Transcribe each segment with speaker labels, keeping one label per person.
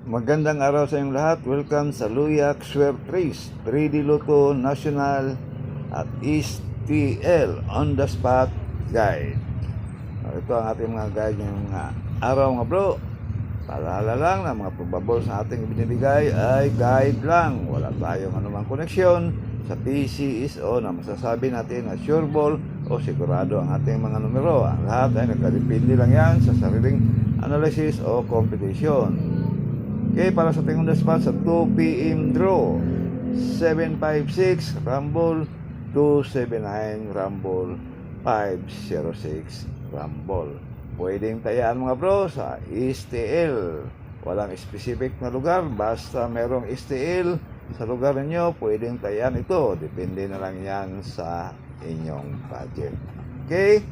Speaker 1: Magandang araw sa inyong lahat. Welcome sa Luyak Swerve Trace 3D Lotto National at East TL On The Spot Guide. Ito ang ating mga guide ngayong araw mga bro. Paalala lang na mga probables na ating binibigay ay guide lang. Wala tayong anumang koneksyon sa PCSO na masasabi natin na sure ball o sigurado ang ating mga numero. Ang lahat ay nagkadepende lang yan sa sariling analysis o competition. Okay, para sa ating on the spot sa 2 PM draw 756 Rumble 279 Rumble 506 Rumble. Pwedeng tayaan mga bro sa STL. Walang specific na lugar, basta merong STL sa lugar ninyo, pwedeng tayaan ito. Depende na lang yan sa inyong budget. Okay,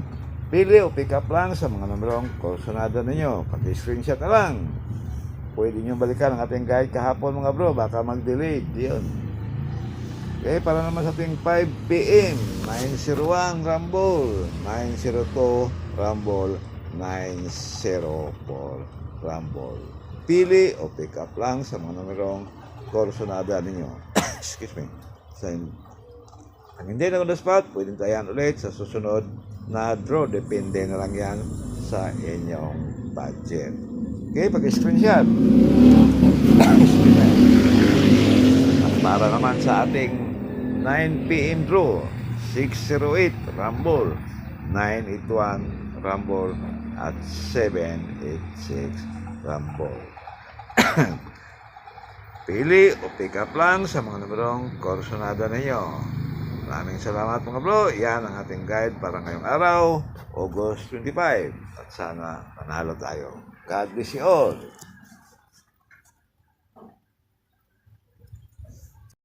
Speaker 1: pili o pick up lang sa mga numerong kursunada ninyo. Pag-screenshot na lang. Pwede nyo balikan ang ating guide kahapon mga bro, baka mag-delete yun. Okay, para naman sa ating 5 PM 901 Rumble 902 Rumble 904 Rumble. Pili o pick up lang sa mga numerong kursunada ninyo. Excuse me. Ang hindi na on the spot, pwedeng tayan ulit sa susunod na draw. Depende na lang yan sa inyong budget. Okay, pag-screenshot. At para naman sa ating 9 PM draw 608 Rumble 981 Rumble at 786 Rumble. Pili o pick up lang sa mga numerong kursunada ninyo. Maraming salamat mga bro. Yan ang ating guide para ngayong araw, August 25. At sana panalo tayo. God bless you all.